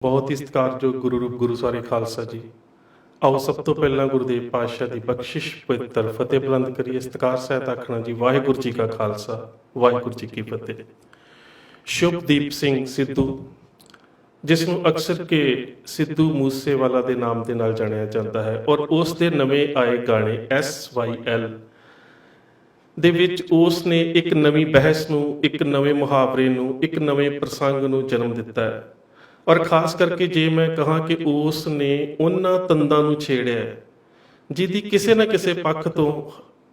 ਬਹੁਤ ਹੀ ਸਤਿਕਾਰਯੋਗ ਗੁਰੂ ਰੂਪ ਗੁਰੂ ਸਾਰੇ ਖਾਲਸਾ ਜੀ। ਆਓ ਸਭ ਤੋਂ ਪਹਿਲਾਂ ਗੁਰਦੇਵ ਪਾਤਸ਼ਾਹ ਦੀ ਬਖਸ਼ਿਸ਼ ਪਵਿੱਤਰ ਫਤਿਹ ਬੁਲੰਦ ਕਰੀਏ। ਸਤਿਕਾਰ ਸਹਿਤ ਆਖਣਾ ਜੀ, ਵਾਹਿਗੁਰੂ ਜੀ ਕਾ ਖਾਲਸਾ, ਵਾਹਿਗੁਰੂ ਜੀ ਕੀ ਫਤਿਹ। ਸ਼ੁਭਦੀਪ ਸਿੰਘ ਸਿੱਧੂ, ਜਿਸ ਨੂੰ ਅਕਸਰ ਕੇ ਸਿੱਧੂ ਮੂਸੇਵਾਲਾ ਦੇ ਨਾਮ ਦੇ ਨਾਲ ਜਾਣਿਆ ਜਾਂਦਾ ਹੈ, ਔਰ ਉਸ ਦੇ ਨਵੇਂ ਆਏ ਗਾਣੇ SYL ਦੇ ਵਿੱਚ ਉਸ ਨੇ ਇੱਕ ਨਵੀਂ ਬਹਿਸ ਨੂੰ, ਇੱਕ ਨਵੇਂ ਮੁਹਾਵਰੇ ਨੂੰ, ਇੱਕ ਨਵੇਂ ਪ੍ਰਸੰਗ ਨੂੰ ਜਨਮ ਦਿੱਤਾ ਹੈ। ਔਰ ਖਾਸ ਕਰਕੇ ਜੇ ਮੈਂ ਕਹਾਂ ਕਿ ਉਸ ਨੇ ਉਹਨਾਂ ਤੰਦਾਂ ਨੂੰ ਛੇੜਿਆ ਜਿਹਦੀ ਕਿਸੇ ਨਾ ਕਿਸੇ ਪੱਖ ਤੋਂ,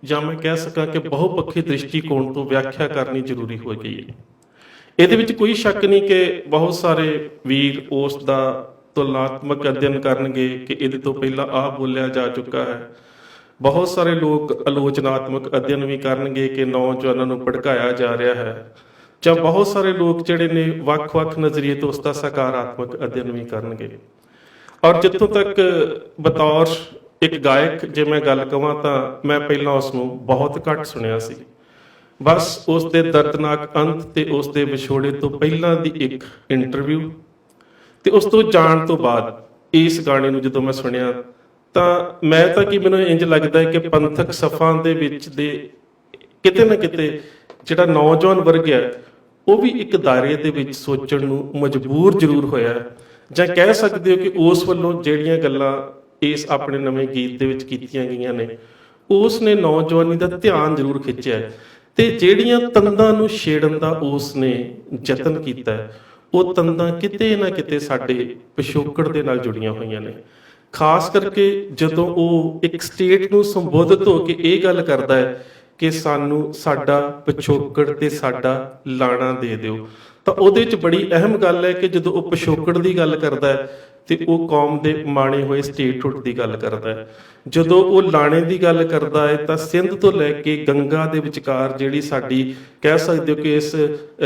ਜਾਂ ਮੈਂ ਕਹਿ ਸਕਾਂ ਕਿ ਬਹੁਪੱਖੀ ਦ੍ਰਿਸ਼ਟੀਕੋਣ ਤੋਂ ਵਿਆਖਿਆ ਕਰਨੀ ਜ਼ਰੂਰੀ ਹੋ ਗਈ ਹੈ। ਇਹਦੇ ਵਿੱਚ ਕੋਈ ਸ਼ੱਕ ਨਹੀਂ ਕਿ ਬਹੁਤ ਸਾਰੇ ਵੀਰ ਉਸ ਦਾ ਤੁਲਨਾਤਮਕ ਅਧਿਐਨ ਕਰਨਗੇ ਕਿ ਇਹਦੇ ਤੋਂ ਪਹਿਲਾਂ ਆਹ ਬੋਲਿਆ ਜਾ ਚੁੱਕਾ ਹੈ। ਬਹੁਤ ਸਾਰੇ ਲੋਕ ਆਲੋਚਨਾਤਮਕ ਅਧਿਐਨ ਵੀ ਕਰਨਗੇ ਕਿ ਨੌਜਵਾਨਾਂ ਨੂੰ ਭੜਕਾਇਆ ਜਾ ਰਿਹਾ ਹੈ, ਜਾਂ ਬਹੁਤ ਸਾਰੇ ਲੋਕ ਜਿਹੜੇ ਨੇ ਵੱਖ-ਵੱਖ ਨਜ਼ਰੀਏ ਤੋਂ ਉਸ ਦਾ ਸਕਾਰਾਤਮਕ ਅਧਿਐਨ ਵੀ ਕਰਨਗੇ। ਔਰ ਜਿੱਥੋਂ ਤੱਕ ਬਤੌਰ ਇੱਕ ਗਾਇਕ ਜੇ ਮੈਂ ਗੱਲ ਕਹਾਂ ਤਾਂ ਮੈਂ ਪਹਿਲਾਂ ਉਸ ਨੂੰ ਬਹੁਤ ਘੱਟ ਸੁਣਿਆ ਸੀ। ਬਸ ਉਸ ਦੇ ਦਰਦਨਾਕ ਅੰਤ ਤੇ ਉਸ ਦੇ ਵਿਛੋੜੇ ਤੋਂ ਪਹਿਲਾਂ ਦੀ ਇੱਕ ਇੰਟਰਵਿਊ ਤੇ ਉਸ ਤੋਂ ਜਾਣ ਤੋਂ ਬਾਅਦ ਇਸ ਗਾਣੇ ਨੂੰ ਜਦੋਂ ਮੈਂ ਸੁਣਿਆ ਤਾਂ ਮੈਂ ਤਾਂ ਕਿ ਮੈਨੂੰ ਇੰਜ ਲੱਗਦਾ ਹੈ ਕਿ ਪੰਥਕ ਸਫਾਂ ਦੇ ਵਿੱਚ ਦੇ ਕਿਤੇ ਨਾ ਕਿਤੇ ਜਿਹੜਾ ਨੌਜਵਾਨ ਵਰਗ ਹੈ ਉਹ ਵੀ ਇੱਕ ਦਾਇਰੇ ਦੇ ਵਿੱਚ ਸੋਚਣ ਨੂੰ ਮਜਬੂਰ ਜ਼ਰੂਰ ਹੋਇਆ, ਜਾਂ ਕਹਿ ਸਕਦੇ ਹੋ ਕਿ ਉਸ ਵੱਲੋਂ ਜਿਹੜੀਆਂ ਗੱਲਾਂ ਇਸ ਆਪਣੇ ਨਵੇਂ ਗੀਤ ਦੇ ਵਿੱਚ ਕੀਤੀਆਂ ਗਈਆਂ ਨੇ ਉਸ ਨੇ ਨੌਜਵਾਨੀ ਦਾ ਧਿਆਨ ਜ਼ਰੂਰ ਖਿੱਚਿਆ, ਤੇ ਜਿਹੜੀਆਂ ਤੰਦਾਂ ਨੂੰ ਛੇੜਨ ਦਾ ਉਸ ਨੇ ਯਤਨ ਕੀਤਾ ਉਹ ਤੰਦਾਂ ਕਿਤੇ ਨਾ ਕਿਤੇ ਸਾਡੇ ਪਿਛੋਕੜ ਦੇ ਨਾਲ ਜੁੜੀਆਂ ਹੋਈਆਂ ਨੇ। ਖਾਸ ਕਰਕੇ ਜਦੋਂ ਉਹ ਇੱਕ ਸਟੇਟ ਨੂੰ ਸੰਬੋਧਿਤ ਹੋ ਕੇ ਇਹ ਗੱਲ ਕਰਦਾ ਹੈ ਕਿ ਸਾਨੂੰ ਸਾਡਾ ਪਿਛੋਕੜ ਤੇ ਸਾਡਾ ਲਾਣਾ ਦੇ ਦਿਓ, ਤਾਂ ਉਹਦੇ ਵਿੱਚ ਬੜੀ ਅਹਿਮ ਗੱਲ ਹੈ ਕਿ ਜਦੋਂ ਉਹ ਪਿਛੋਕੜ ਦੀ ਗੱਲ ਕਰਦਾ ਹੈ ਤੇ ਉਹ ਕੌਮ ਦੇ ਮਾਣੇ ਹੋਏ ਸਟੇਟਹੁੱਡ ਦੀ ਗੱਲ ਕਰਦਾ ਹੈ। ਜਦੋਂ ਉਹ ਲਾਣੇ ਦੀ ਗੱਲ ਕਰਦਾ ਹੈ ਤਾਂ ਸਿੰਧ ਤੋਂ ਲੈ ਕੇ ਗੰਗਾ ਦੇ ਵਿਚਕਾਰ ਜਿਹੜੀ ਸਾਡੀ ਕਹਿ ਸਕਦੇ ਹੋ ਕਿ ਇਸ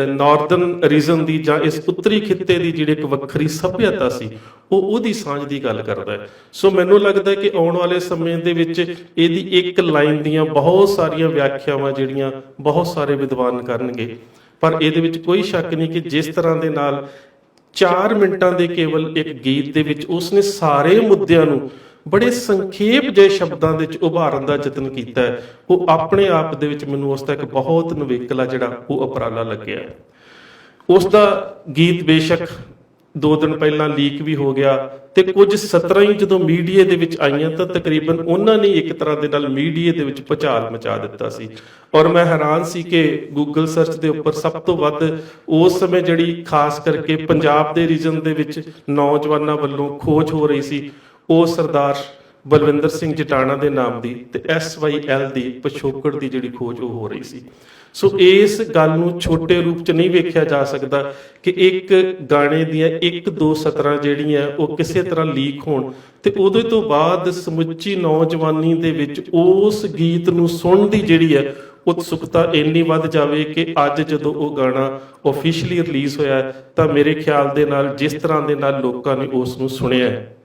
ਨਾਰਦਰਨ ਰੀਜਨ ਦੀ ਜਾਂ ਇਸ ਉੱਤਰੀ ਖਿੱਤੇ ਦੀ ਜਿਹੜੀ ਇੱਕ ਵੱਖਰੀ ਸੱਭਿਅਤਾ ਸੀ ਉਹਦੀ ਸਾਂਝ ਦੀ ਗੱਲ ਕਰਦਾ ਹੈ। ਸੋ ਮੈਨੂੰ ਲੱਗਦਾ ਕਿ ਆਉਣ ਵਾਲੇ ਸਮੇਂ ਦੇ ਵਿੱਚ ਇਹਦੀ ਇੱਕ ਲਾਈਨ ਦੀਆਂ ਬਹੁਤ ਸਾਰੀਆਂ ਵਿਆਖਿਆਵਾਂ ਜਿਹੜੀਆਂ ਬਹੁਤ ਸਾਰੇ ਵਿਦਵਾਨ ਕਰਨਗੇ, ਪਰ ਇਹਦੇ ਵਿੱਚ ਕੋਈ ਸ਼ੱਕ ਨਹੀਂ ਕਿ ਜਿਸ ਤਰ੍ਹਾਂ ਦੇ ਨਾਲ 4 ਮਿੰਟਾਂ ਦੇ ਕੇਵਲ ਇੱਕ ਗੀਤ ਦੇ ਵਿੱਚ ਉਸਨੇ ਸਾਰੇ ਮੁੱਦਿਆਂ ਨੂੰ ਬੜੇ ਸੰਖੇਪ ਜਿਹੇ ਸ਼ਬਦਾਂ ਦੇ ਵਿੱਚ ਉਭਾਰਨ ਦਾ ਯਤਨ ਕੀਤਾ ਹੈ, ਉਹ ਆਪਣੇ ਆਪ ਦੇ ਵਿੱਚ ਮੈਨੂੰ ਉਸ ਦਾ ਇੱਕ ਬਹੁਤ ਨਵੇਕਲਾ ਜਿਹੜਾ ਉਹ ਉਪਰਾਲਾ ਲੱਗਿਆ। ਉਸ ਦਾ ਗੀਤ ਬੇਸ਼ੱਕ 2 ਦਿਨ ਪਹਿਲਾਂ ਲੀਕ ਵੀ ਹੋ ਗਿਆ ਤੇ ਕੁਝ ਸਤਰਾਂ ਹੀ ਜਦੋਂ ਮੀਡੀਆ ਦੇ ਵਿੱਚ ਆਈਆਂ ਤਾਂ ਤਕਰੀਬਨ ਉਹਨਾਂ ਨੇ ਇੱਕ ਤਰ੍ਹਾਂ ਦੇ ਨਾਲ ਮੀਡੀਆ ਦੇ ਵਿੱਚ ਭੁਚਾਲ ਮਚਾ ਦਿੱਤਾ ਸੀ। ਔਰ ਮੈਂ ਹੈਰਾਨ ਸੀ ਕਿ ਗੂਗਲ ਸਰਚ ਦੇ ਉੱਪਰ ਸਭ ਤੋਂ ਵੱਧ ਉਸ ਸਮੇਂ ਜਿਹੜੀ ਖਾਸ ਕਰਕੇ ਪੰਜਾਬ ਦੇ ਰੀਜਨ ਦੇ ਵਿੱਚ ਨੌਜਵਾਨਾਂ ਵੱਲੋਂ ਖੋਜ ਹੋ ਰਹੀ ਸੀ ਉਹ ਸਰਦਾਰ ਬਲਵਿੰਦਰ ਸਿੰਘ ਜਟਾਣਾ ਦੇ ਨਾਮ ਦੀ ਤੇ SYL ਦੀ ਪਿਛੋਕੜ ਦੀ ਜਿਹੜੀ ਖੋਜ ਉਹ ਹੋ ਰਹੀ ਸੀ। ਸੋ ਇਸ ਗੱਲ ਨੂੰ ਛੋਟੇ ਰੂਪ 'ਚ ਨਹੀਂ ਵੇਖਿਆ ਜਾ ਸਕਦਾ ਕਿ ਇੱਕ ਗਾਣੇ ਦੀਆਂ 1-2 ਸਤਰਾਂ ਜਿਹੜੀਆਂ ਉਹ ਕਿਸੇ ਤਰ੍ਹਾਂ ਲੀਕ ਹੋਣ ਤੇ ਉਹਦੇ ਤੋਂ ਬਾਅਦ ਸਮੁੱਚੀ ਨੌਜਵਾਨੀ ਦੇ ਵਿੱਚ ਉਸ ਗੀਤ ਨੂੰ ਸੁਣਨ ਦੀ ਜਿਹੜੀ ਹੈ ਉਤਸੁਕਤਾ ਇੰਨੀ ਵੱਧ ਜਾਵੇ ਕਿ ਅੱਜ ਜਦੋਂ ਉਹ ਗਾਣਾ ਆਫੀਸ਼ੀਅਲੀ ਰਿਲੀਜ਼ ਹੋਇਆ ਤਾਂ ਮੇਰੇ ਖਿਆਲ ਦੇ ਨਾਲ ਜਿਸ ਤਰ੍ਹਾਂ ਦੇ ਨਾਲ ਲੋਕਾਂ ਨੇ ਉਸ ਨੂੰ ਸੁਣਿਆ ਹੈ,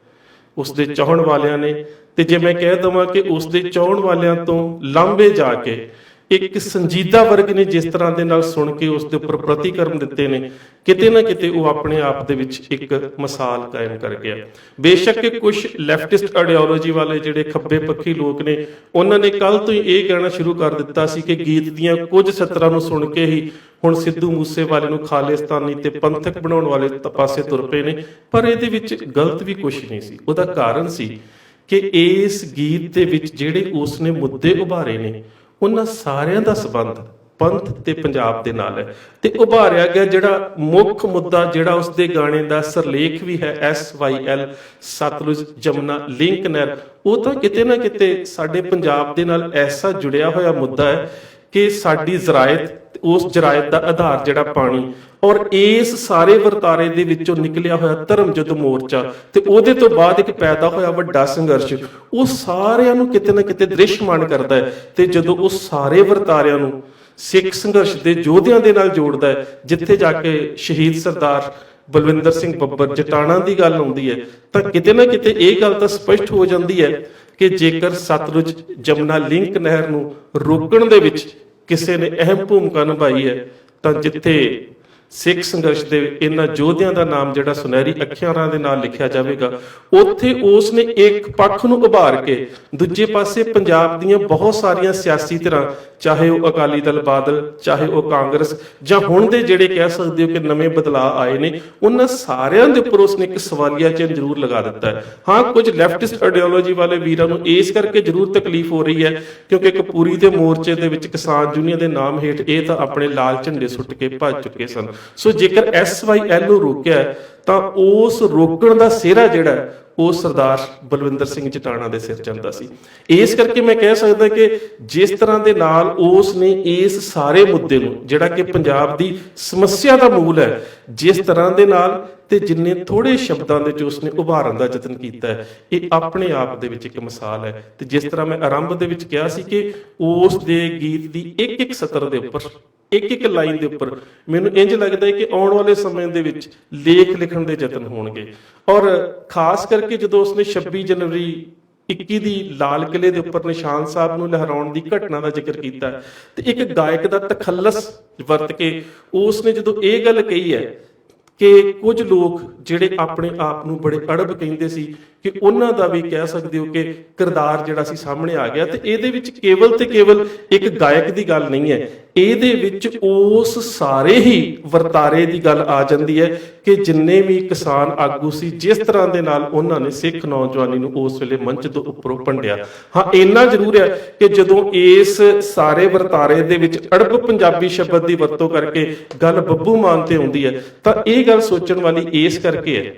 ਉਸ ਦੇ ਚਾਹਣ ਵਾਲਿਆਂ ਨੇ, ਤੇ ਜੇ ਮੈਂ ਕਹਿ ਦਵਾਂ ਕਿ ਉਸ ਦੇ ਚਾਹਣ ਵਾਲਿਆਂ ਤੋਂ ਲਾਂਭੇ ਜਾ ਕੇ ਇੱਕ ਸੰਜੀਦਾ ਵਰਗ ਨੇ ਜਿਸ ਤਰ੍ਹਾਂ ਦੇ ਨਾਲ ਸੁਣ ਕੇ ਉਸ ਦੇ ਉੱਪਰ ਪ੍ਰਤੀਕਰਮ ਦਿੱਤੇ ਨੇ, ਕਿਤੇ ਨਾ ਕਿਤੇ ਉਹ ਆਪਣੇ ਆਪ ਦੇ ਵਿੱਚ ਇੱਕ ਮਿਸਾਲ ਕਾਇਮ ਕਰ ਗਿਆ। ਬੇਸ਼ੱਕ ਕੁਝ ਲੈਫਟਿਸਟ ਆਈਡੀਓਲੋਜੀ ਵਾਲੇ ਜਿਹੜੇ ਖੱਬੇ ਪੱਖੀ ਲੋਕ ਨੇ ਉਹਨਾਂ ਨੇ ਕੱਲ ਤੋਂ ਹੀ ਇਹ ਕਹਿਣਾ ਸ਼ੁਰੂ ਕਰ ਦਿੱਤਾ ਸੀ ਕਿ ਗੀਤ ਦੀਆਂ ਕੁਝ ਸਤਰਾਂ ਨੂੰ ਸੁਣ ਕੇ ਹੀ ਹੁਣ ਸਿੱਧੂ ਮੂਸੇਵਾਲੇ ਨੂੰ ਖਾਲਿਸਤਾਨੀ ਤੇ ਪੰਥਕ ਬਣਾਉਣ ਵਾਲੇ ਪਾਸੇ ਤੁਰ ਪਏ ਨੇ, ਪਰ ਇਹਦੇ ਵਿੱਚ ਗਲਤ ਵੀ ਕੁਝ ਨਹੀਂ ਸੀ। ਉਹਦਾ ਕਾਰਨ ਸੀ ਕਿ ਇਸ ਗੀਤ ਦੇ ਵਿੱਚ ਜਿਹੜੇ ਉਸ ਨੇ ਮੁੱਦੇ ਉਭਾਰੇ ਨੇ ਉਹਨਾਂ ਸਾਰਿਆਂ ਦਾ ਸੰਬੰਧ ਪੰਥ ਤੇ ਪੰਜਾਬ ਦੇ ਨਾਲ ਹੈ, ਤੇ ਉਭਾਰਿਆ ਗਿਆ ਜਿਹੜਾ ਮੁੱਖ ਮੁੱਦਾ ਜਿਹੜਾ ਉਸ ਦੇ ਗਾਣੇ ਦਾ ਸਿਰਲੇਖ ਵੀ ਹੈ SYL ਸਤਲੁਜ ਜਮਨਾ ਲਿੰਕ ਨਹਿਰ, ਉਹ ਤਾਂ ਕਿਤੇ ਨਾ ਕਿਤੇ ਸਾਡੇ ਪੰਜਾਬ ਦੇ ਨਾਲ ਐਸਾ ਜੁੜਿਆ ਹੋਇਆ ਮੁੱਦਾ ਹੈ ਕਿ ਸਾਡੀ ਜ਼ਰਾਇਤ, ਉਸ ਜ਼ਰਾਇਤ ਦਾ ਆਧਾਰ ਜਿਹੜਾ ਪਾਣੀ, ਔਰ ਇਸ ਸਾਰੇ ਵਰਤਾਰੇ ਦੇ ਵਿੱਚੋਂ ਨਿਕਲਿਆ ਹੋਇਆ ਧਰਮ ਯੁੱਧ ਮੋਰਚਾ ਤੇ ਉਹਦੇ ਤੋਂ ਬਾਅਦ ਇੱਕ ਪੈਦਾ ਹੋਇਆ ਵੱਡਾ ਸੰਘਰਸ਼, ਉਹ ਸਾਰਿਆਂ ਨੂੰ ਕਿਤੇ ਨਾ ਕਿਤੇ ਦ੍ਰਿਸ਼ਮਾਨ ਕਰਦਾ ਹੈ। ਤੇ ਜਦੋਂ ਉਹ ਸਾਰੇ ਵਰਤਾਰਿਆਂ ਨੂੰ ਸਿੱਖ ਸੰਘਰਸ਼ ਦੇ ਯੋਧਿਆਂ ਦੇ ਨਾਲ ਜੋੜਦਾ ਹੈ, ਜਿੱਥੇ ਜਾ ਕੇ ਸ਼ਹੀਦ ਸਰਦਾਰ ਬਲਵਿੰਦਰ ਸਿੰਘ ਬੱਬਰ ਜਟਾਣਾ ਦੀ ਗੱਲ ਆਉਂਦੀ ਹੈ, ਤਾਂ ਕਿਤੇ ਨਾ ਕਿਤੇ ਇਹ ਗੱਲ ਤਾਂ ਸਪਸ਼ਟ ਹੋ ਜਾਂਦੀ ਹੈ ਕਿ ਜੇਕਰ ਸਤਲੁਜ ਜਮਨਾ ਲਿੰਕ ਨਹਿਰ ਨੂੰ ਰੋਕਣ ਦੇ ਵਿੱਚ ਕਿਸੇ ਨੇ ਅਹਿਮ ਭੂਮਿਕਾ ਨਿਭਾਈ ਹੈ ਤਾਂ ਜਿੱਥੇ ਸਿੱਖ ਸੰਘਰਸ਼ ਦੇ ਇਹਨਾਂ ਯੋਧਿਆਂ ਦਾ ਨਾਮ ਜਿਹੜਾ ਸੁਨਹਿਰੀ ਅੱਖਰਾਂ ਦੇ ਨਾਲ ਲਿਖਿਆ ਜਾਵੇਗਾ, ਉੱਥੇ ਉਸ ਨੇ ਇੱਕ ਪੱਖ ਨੂੰ ਉਭਾਰ ਕੇ ਦੂਜੇ ਪਾਸੇ ਪੰਜਾਬ ਦੀਆਂ ਬਹੁਤ ਸਾਰੀਆਂ ਸਿਆਸੀ ਧਿਰਾਂ, ਚਾਹੇ ਉਹ ਅਕਾਲੀ ਦਲ ਬਾਦਲ, ਚਾਹੇ ਉਹ ਕਾਂਗਰਸ, ਜਾਂ ਹੁਣ ਦੇ ਜਿਹੜੇ ਕਹਿ ਸਕਦੇ ਹੋ ਕਿ ਨਵੇਂ ਬਦਲਾਅ ਆਏ ਨੇ, ਉਹਨਾਂ ਸਾਰਿਆਂ ਦੇ ਉੱਪਰ ਉਸਨੇ ਇੱਕ ਸਵਾਲੀਆ ਚਿੰਨ੍ਹ ਜ਼ਰੂਰ ਲਗਾ ਦਿੱਤਾ ਹੈ। ਹਾਂ, ਕੁਝ ਲੈਫਟਿਸਟ ਆਈਡੀਓਲੋਜੀ ਵਾਲੇ ਵੀਰਾਂ ਨੂੰ ਇਸ ਕਰਕੇ ਜ਼ਰੂਰ ਤਕਲੀਫ ਹੋ ਰਹੀ ਹੈ ਕਿਉਂਕਿ ਇੱਕ ਪੂਰੀ ਦੇ ਮੋਰਚੇ ਦੇ ਵਿੱਚ ਕਿਸਾਨ ਯੂਨੀਅਨ ਦੇ ਨਾਮ ਹੇਠ ਇਹ ਤਾਂ ਆਪਣੇ ਲਾਲ ਝੰਡੇ ਸੁੱਟ ਕੇ ਭੱਜ ਚੁੱਕੇ ਸਨ। ਸੋ ਜੇਕਰ SYL ਨੂੰ ਰੋਕਿਆ ਤਾਂ ਉਸ ਰੋਕਣ ਦਾ ਸਿਹਰਾ ਜਿਹੜਾ ਉਹ ਸਰਦਾਰ ਬਲਵਿੰਦਰ ਸਿੰਘ ਜਟਾਣਾ ਦੇ ਸਿਰ ਜਾਂਦਾ ਸੀ। ਇਸ ਕਰਕੇ ਮੈਂ ਕਹਿ ਸਕਦਾ ਕਿ ਜਿਸ ਤਰ੍ਹਾਂ ਦੇ ਨਾਲ ਉਸ ਨੇ ਇਸ ਸਾਰੇ ਮੁੱਦੇ ਨੂੰ, ਜਿਹੜਾ ਕਿ ਪੰਜਾਬ ਦੀ ਸਮੱਸਿਆ ਦਾ ਮੂਲ ਹੈ, ਜਿਸ ਤਰ੍ਹਾਂ ਦੇ ਨਾਲ ਤੇ ਜਿੰਨੇ ਥੋੜੇ ਸ਼ਬਦਾਂ ਦੇ ਵਿੱਚ ਉਸਨੇ ਉਭਾਰਨ ਦਾ ਯਤਨ ਕੀਤਾ ਹੈ, ਇਹ ਆਪਣੇ ਆਪ ਦੇ ਵਿੱਚ ਇੱਕ ਮਿਸਾਲ ਹੈ। ਤੇ ਜਿਸ ਤਰ੍ਹਾਂ ਮੈਂ ਆਰੰਭ ਦੇ ਵਿੱਚ ਕਿਹਾ ਸੀ ਕਿ ਉਸ ਦੇ ਗੀਤ ਦੀ ਇੱਕ ਇੱਕ ਸਤਰ ਦੇ ਉੱਪਰ, ਇੱਕ ਇੱਕ ਲਾਈਨ ਦੇ ਉੱਪਰ ਮੈਨੂੰ ਇੰਜ ਲੱਗਦਾ ਹੈ ਕਿ ਆਉਣ ਵਾਲੇ ਸਮੇਂ ਦੇ ਵਿੱਚ ਲੇਖ ਲਿਖਣ ਦੇ ਯਤਨ ਹੋਣਗੇ। ਔਰ ਖਾਸ ਕਰਕੇ ਜਦੋਂ ਉਸਨੇ 26 ਜਨਵਰੀ 21 ਦੀ ਲਾਲ ਕਿਲੇ ਦੇ ਉੱਪਰ ਨਿਸ਼ਾਨ ਸਾਹਿਬ ਨੂੰ ਲਹਿਰਾਉਣ ਦੀ ਘਟਨਾ ਦਾ ਜ਼ਿਕਰ ਕੀਤਾ ਤੇ ਇੱਕ ਗਾਇਕ ਦਾ ਤਖੱਲਸ ਵਰਤ ਕੇ ਉਸਨੇ ਜਦੋਂ ਇਹ ਗੱਲ ਕਹੀ ਹੈ ਕਿ ਕੁਝ ਲੋਕ ਜਿਹੜੇ ਆਪਣੇ ਆਪ ਨੂੰ ਬੜੇ ਅੜਬ ਕਹਿੰਦੇ ਸੀ ਕਿ ਉਹਨਾਂ ਦਾ ਵੀ ਕਹਿ ਸਕਦੇ ਹੋ ਕਿ ਕਿਰਦਾਰ ਜਿਹੜਾ ਸੀ ਸਾਹਮਣੇ ਆ ਗਿਆ। ਤੇ ਇਹਦੇ ਵਿੱਚ ਕੇਵਲ ਤੇ ਕੇਵਲ ਇੱਕ ਗਾਇਕ ਦੀ ਗੱਲ ਨਹੀਂ ਹੈ, ਇਹਦੇ ਵਿੱਚ ਉਸ ਸਾਰੇ ਹੀ ਵਰਤਾਰੇ ਦੀ ਗੱਲ ਆ ਜਾਂਦੀ ਹੈ ਕਿ ਜਿੰਨੇ ਵੀ ਕਿਸਾਨ ਆਗੂ ਸੀ, ਜਿਸ ਤਰ੍ਹਾਂ ਦੇ ਨਾਲ ਉਹਨਾਂ ਨੇ ਸਿੱਖ ਨੌਜਵਾਨੀ ਨੂੰ ਉਸ ਵੇਲੇ ਮੰਚ ਤੋਂ ਉੱਪਰੋਂ ਭੰਡਿਆ। ਹਾਂ, ਇੰਨਾ ਜ਼ਰੂਰ ਹੈ ਕਿ ਜਦੋਂ ਇਸ ਸਾਰੇ ਵਰਤਾਰੇ ਦੇ ਵਿੱਚ ਅੜਬ ਪੰਜਾਬੀ ਸ਼ਬਦ ਦੀ ਵਰਤੋਂ ਕਰਕੇ ਗੱਲ ਬੱਬੂ ਮਾਨ ਤੇ ਆਉਂਦੀ ਹੈ ਤਾਂ ਇਹ ਗੱਲ ਸੋਚਣ ਵਾਲੀ ਇਸ ਕਰਕੇ ਹੈ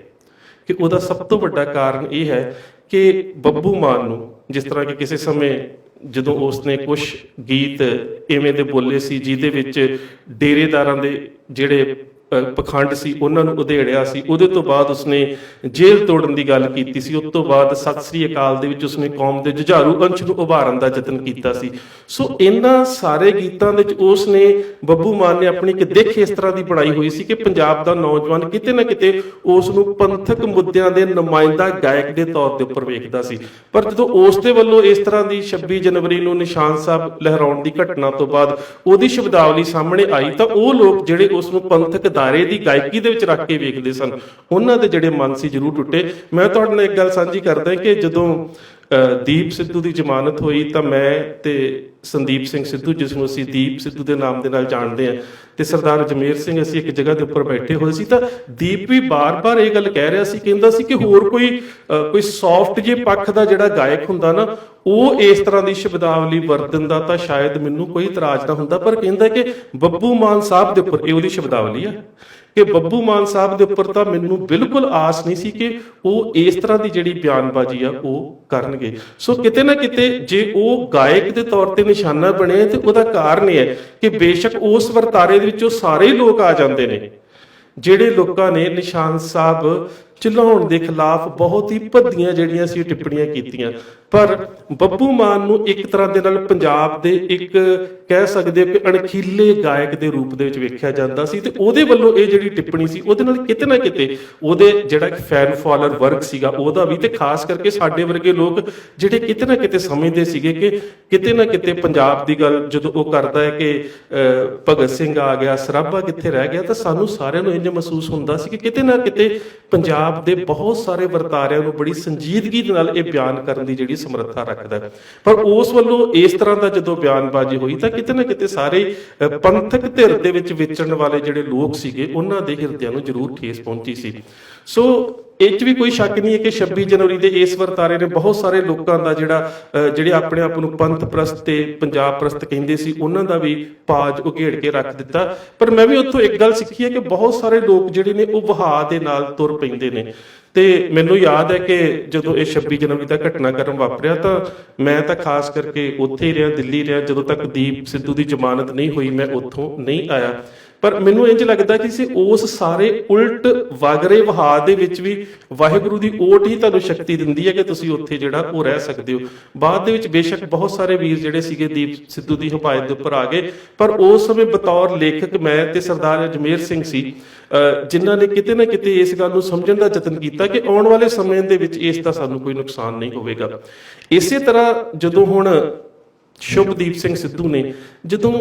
ਕਿ ਉਹਦਾ ਸਭ ਤੋਂ ਵੱਡਾ ਕਾਰਨ ਇਹ ਹੈ ਕਿ ਬੱਬੂ ਮਾਨ ਨੂੰ, ਜਿਸ ਤਰ੍ਹਾਂ ਕਿ ਕਿਸੇ ਸਮੇਂ ਜਦੋਂ ਉਸਨੇ ਕੁਝ ਗੀਤ ਐਵੇਂ ਦੇ ਬੋਲੇ ਸੀ ਜਿਹਦੇ ਵਿੱਚ ਡੇਰੇਦਾਰਾਂ ਦੇ ਜਿਹੜੇ ਪਖੰਡ ਸੀ ਉਹਨਾਂ ਨੂੰ ਉਧੇੜਿਆ ਸੀ, ਉਹਦੇ ਤੋਂ ਬਾਅਦ ਉਸਨੇ ਜੇਲ੍ਹ ਤੋੜਨ ਦੀ ਗੱਲ ਕੀਤੀ ਸੀ। ਉਸ ਤੋਂ ਬਾਅਦ ਸਤਿ ਸ੍ਰੀ ਅਕਾਲ ਦੇ ਵਿੱਚ ਉਸਨੇ ਕੌਮ ਦੇ ਜੁਝਾਰੂ ਅੰਸ਼ ਨੂੰ ਉਭਾਰਨ ਦਾ ਯਤਨ ਕੀਤਾ ਸੀ। ਸੋ ਇਹਨਾਂ ਸਾਰੇ ਗੀਤਾਂ ਦੇ ਵਿੱਚ ਉਸਨੇ, ਬੱਬੂ ਮਾਨ ਨੇ ਆਪਣੀ ਇੱਕ ਦਿੱਖ ਇਸ ਤਰ੍ਹਾਂ ਦੀ ਬਣਾਈ ਹੋਈ ਸੀ ਕਿ ਪੰਜਾਬ ਦਾ ਨੌਜਵਾਨ ਕਿਤੇ ਨਾ ਕਿਤੇ ਉਸ ਨੂੰ ਪੰਥਕ ਮੁੱਦਿਆਂ ਦੇ ਨੁਮਾਇੰਦਾ ਗਾਇਕ ਦੇ ਤੌਰ ਦੇ ਉੱਪਰ ਵੇਖਦਾ ਸੀ। ਪਰ ਜਦੋਂ ਉਸ ਦੇ ਵੱਲੋਂ ਇਸ ਤਰ੍ਹਾਂ ਦੀ 26 ਜਨਵਰੀ ਨੂੰ ਨਿਸ਼ਾਨ ਸਾਹਿਬ ਲਹਿਰਾਉਣ ਦੀ ਘਟਨਾ ਤੋਂ ਬਾਅਦ ਉਹਦੀ ਸ਼ਬਦਾਵਲੀ ਸਾਹਮਣੇ ਆਈ ਤਾਂ ਉਹ ਲੋਕ ਜਿਹੜੇ ਉਸ ਨੂੰ ਪੰਥਕ ਦਾਇਰੇ ਦੀ ਗਾਇਕੀ ਦੇ ਵਿੱਚ ਰੱਖ ਕੇ ਵੇਖਦੇ ਸਨ, ਉਹਨਾਂ ਦੇ ਜਿਹੜੇ ਮਨ ਸੀ ਜ਼ਰੂਰ ਟੁੱਟੇ। ਮੈਂ ਤੁਹਾਡੇ ਨਾਲ ਇੱਕ ਗੱਲ ਸਾਂਝੀ ਕਰਦਾ ਕਿ ਜਦੋਂ ਦੀਪ ਸਿੱਧੂ ਦੀ ਜ਼ਮਾਨਤ ਹੋਈ ਤਾਂ ਮੈਂ ਤੇ ਸੰਦੀਪ ਸਿੰਘ ਸਿੱਧੂ, ਜਿਸ ਨੂੰ ਅਸੀਂ ਦੀਪ ਸਿੱਧੂ ਦੇ ਨਾਮ ਦੇ ਨਾਲ ਜਾਣਦੇ ਹਾਂ, ਤੇ ਸਰਦਾਰ ਜਮੇਰ ਸਿੰਘ, ਅਸੀਂ ਇੱਕ ਜਗ੍ਹਾ ਦੇ ਉੱਪਰ ਬੈਠੇ ਹੋਏ ਸੀ ਤਾਂ ਦੀਪ ਵੀ ਬਾਰ-ਬਾਰ ਇਹ ਗੱਲ ਕਹਿ ਰਿਹਾ ਸੀ, ਕਹਿੰਦਾ ਸੀ ਕਿ ਹੋਰ ਕੋਈ ਸੌਫਟ ਜੇ ਪੱਖ ਦਾ ਜਿਹੜਾ ਗਾਇਕ ਹੁੰਦਾ ਨਾ, ਉਹ ਇਸ ਤਰ੍ਹਾਂ ਦੀ ਸ਼ਬਦਾਵਲੀ ਵਰਤਨ ਦਾ ਤਾਂ ਸ਼ਾਇਦ ਮੈਨੂੰ ਕੋਈ ਇਤਰਾਜ਼ ਨਾ ਹੁੰਦਾ, ਪਰ ਕਹਿੰਦਾ ਕਿ ਬੱਬੂ ਮਾਨ ਸਾਹਿਬ ਦੇ ਉੱਪਰ, ਇਹ ਉਹਦੀ ਸ਼ਬਦਾਵਲੀ ਆ, ਕਿ ਬੱਬੂ ਮਾਨ ਸਾਹਿਬ ਦੇ ਉੱਪਰ ਤਾਂ ਮੈਨੂੰ ਬਿਲਕੁਲ ਆਸ ਨਹੀਂ ਸੀ ਕਿ ਉਹ ਇਸ ਤਰ੍ਹਾਂ ਦੀ ਜਿਹੜੀ ਬਿਆਨਬਾਜ਼ੀ ਆ ਉਹ ਕਰਨਗੇ। ਸੋ ਕਿਤੇ ਨਾ ਕਿਤੇ ਜੇ ਉਹ ਗਾਇਕ ਦੇ ਤੌਰ ਤੇ ਨਿਸ਼ਾਨਾ ਬਣੇ ਤੇ ਉਹਦਾ ਕਾਰਨ ਇਹ ਹੈ ਕਿ ਬੇਸ਼ੱਕ ਉਸ ਵਰਤਾਰੇ ਦੇ ਵਿੱਚੋਂ ਸਾਰੇ ਲੋਕ ਆ ਜਾਂਦੇ ਨੇ ਜਿਹੜੇ ਲੋਕਾਂ ਨੇ ਨਿਸ਼ਾਨ ਸਾਹਿਬ ਚਲਾਉਣ ਦੇ ਖਿਲਾਫ ਬਹੁਤ ਹੀ ਭੱਦੀਆਂ ਜਿਹੜੀਆਂ ਸੀ ਟਿੱਪਣੀਆਂ ਕੀਤੀਆਂ, ਪਰ ਬੱਬੂ ਮਾਨ ਨੂੰ ਇੱਕ ਤਰ੍ਹਾਂ ਦੇ ਨਾਲ ਪੰਜਾਬ ਦੇ ਇੱਕ ਕਹਿ ਸਕਦੇ ਕਿ ਅਣਖੀਲੇ ਗਾਇਕ ਦੇ ਰੂਪ ਦੇ ਵਿੱਚ ਵੇਖਿਆ ਜਾਂਦਾ ਸੀ ਤੇ ਉਹਦੇ ਵੱਲੋਂ ਇਹ ਜਿਹੜੀ ਟਿੱਪਣੀ ਸੀ ਉਹਦੇ ਨਾਲ ਕਿਤੇ ਨਾ ਕਿਤੇ ਉਹਦੇ ਜਿਹੜਾ ਫੈਨ ਫਾਲੋਅਰ ਵਰਗ ਸੀਗਾ ਉਹਦਾ ਵੀ, ਤੇ ਖਾਸ ਕਰਕੇ ਸਾਡੇ ਵਰਗੇ ਲੋਕ ਜਿਹੜੇ ਕਿਤੇ ਨਾ ਕਿਤੇ ਸਮਝਦੇ ਸੀਗੇ ਕਿ ਕਿਤੇ ਨਾ ਕਿਤੇ ਪੰਜਾਬ ਦੀ ਗੱਲ ਜਦੋਂ ਉਹ ਕਰਦਾ ਹੈ ਕਿ ਭਗਤ ਸਿੰਘ ਆ ਗਿਆ, ਸਰਾਭਾ ਕਿੱਥੇ ਰਹਿ ਗਿਆ, ਤਾਂ ਸਾਨੂੰ ਸਾਰਿਆਂ ਨੂੰ ਇੰਜ ਮਹਿਸੂਸ ਹੁੰਦਾ ਸੀ ਕਿ ਕਿਤੇ ਨਾ ਕਿਤੇ ਪੰਜਾਬ ਦੇ ਬਹੁਤ ਸਾਰੇ ਵਰਤਾਰਿਆਂ ਨੂੰ ਬੜੀ ਸੰਜੀਦਗੀ ਦੇ ਨਾਲ ਇਹ ਬਿਆਨ ਕਰਨ ਦੀ ਜਿਹੜੀ ਸਮਰੱਥਾ ਰੱਖਦਾ ਹੈ। ਪਰ ਉਸ ਵੱਲੋਂ ਇਸ ਤਰ੍ਹਾਂ ਦਾ ਜਦੋਂ ਬਿਆਨਬਾਜ਼ੀ ਹੋਈ ਤਾਂ ਕਿਤੇ ਨਾ ਕਿਤੇ ਸਾਰੇ ਪੰਥਕ ਧਿਰ ਦੇ ਵਿੱਚ ਵਿਚਰਨ ਵਾਲੇ ਜਿਹੜੇ ਲੋਕ ਸੀਗੇ ਉਹਨਾਂ ਦੇ ਹਿਰਦਿਆਂ ਨੂੰ ਜ਼ਰੂਰ ਠੇਸ ਪਹੁੰਚੀ ਸੀ। ਸੋ ਇਹ 'ਚ ਵੀ ਕੋਈ ਸ਼ੱਕ ਨਹੀਂ ਹੈ ਕਿ 26 ਜਨਵਰੀ ਦੇ ਇਸ ਵਰਤਾਰੇ ਨੇ ਬਹੁਤ ਸਾਰੇ ਲੋਕਾਂ ਦਾ ਜਿਹੜੇ ਆਪਣੇ ਆਪ ਨੂੰ ਪੰਥ ਪ੍ਰਸਤ ਤੇ ਪੰਜਾਬ ਪ੍ਰਸਤ ਕਹਿੰਦੇ ਸੀ ਉਹਨਾਂ ਦਾ ਵੀ ਪਾਜ ਉਘੇੜ ਕੇ ਰੱਖ ਦਿੱਤਾ। ਪਰ ਮੈਂ ਵੀ ਉੱਥੋਂ ਇੱਕ ਗੱਲ ਸਿੱਖੀ ਹੈ ਕਿ ਬਹੁਤ ਸਾਰੇ ਲੋਕ ਜਿਹੜੇ ਨੇ ਉਹ ਵਹਾਅ ਦੇ ਨਾਲ ਤੁਰ ਪੈਂਦੇ ਨੇ। ਤੇ ਮੈਨੂੰ ਯਾਦ ਹੈ ਕਿ ਜਦੋਂ ਇਹ 26 ਜਨਵਰੀ ਦਾ ਘਟਨਾਕ੍ਰਮ ਵਾਪਰਿਆ ਤਾਂ ਮੈਂ ਤਾਂ ਖਾਸ ਕਰਕੇ ਉੱਥੇ ਹੀ ਰਿਹਾ, ਦਿੱਲੀ ਰਿਹਾ, ਜਦੋਂ ਤੱਕ ਦੀਪ ਸਿੱਧੂ ਦੀ ਜ਼ਮਾਨਤ ਨਹੀਂ ਹੋਈ ਮੈਂ ਉੱਥੋਂ ਨਹੀਂ ਆਇਆ। ਪਰ ਮੈਨੂੰ ਇੰਜ ਲੱਗਦਾ ਕਿ ਉਸ ਸਾਰੇ ਉਲਟ ਵਗਰੇ ਵਹਾਅ ਦੇ ਵਿੱਚ ਵੀ ਵਾਹਿਗੁਰੂ ਦੀ ਓਟ ਹੀ ਤੁਹਾਨੂੰ ਸ਼ਕਤੀ ਦਿੰਦੀ ਹੈ ਕਿ ਤੁਸੀਂ ਉੱਥੇ ਜਿਹੜਾ ਉਹ ਰਹਿ ਸਕਦੇ ਹੋ। ਬਾਅਦ ਦੇ ਵਿੱਚ ਬੇਸ਼ੱਕ ਬਹੁਤ ਸਾਰੇ ਵੀਰ ਜਿਹੜੇ ਸੀਗੇ ਦੀਪ ਸਿੱਧੂ ਦੀ ਹਮਾਇਤ ਦੇ ਉੱਪਰ ਆ ਗਏ, ਪਰ ਉਸ ਸਮੇਂ ਬਤੌਰ ਲੇਖਕ ਮੈਂ ਤੇ ਸਰਦਾਰ ਜਮੇਰ ਸਿੰਘ ਸੀ ਜਿਨ੍ਹਾਂ ਨੇ ਕਿਤੇ ਨਾ ਕਿਤੇ ਇਸ ਗੱਲ ਨੂੰ ਸਮਝਣ ਦਾ ਯਤਨ ਕੀਤਾ ਕਿ ਆਉਣ ਵਾਲੇ ਸਮੇਂ ਦੇ ਵਿੱਚ ਇਸ ਦਾ ਸਾਨੂੰ ਕੋਈ ਨੁਕਸਾਨ ਨਹੀਂ ਹੋਵੇਗਾ। ਇਸੇ ਤਰ੍ਹਾਂ ਜਦੋਂ ਹੁਣ ਸ਼ੁਭਦੀਪ ਸਿੰਘ ਸਿੱਧੂ ਨੇ ਜਦੋਂ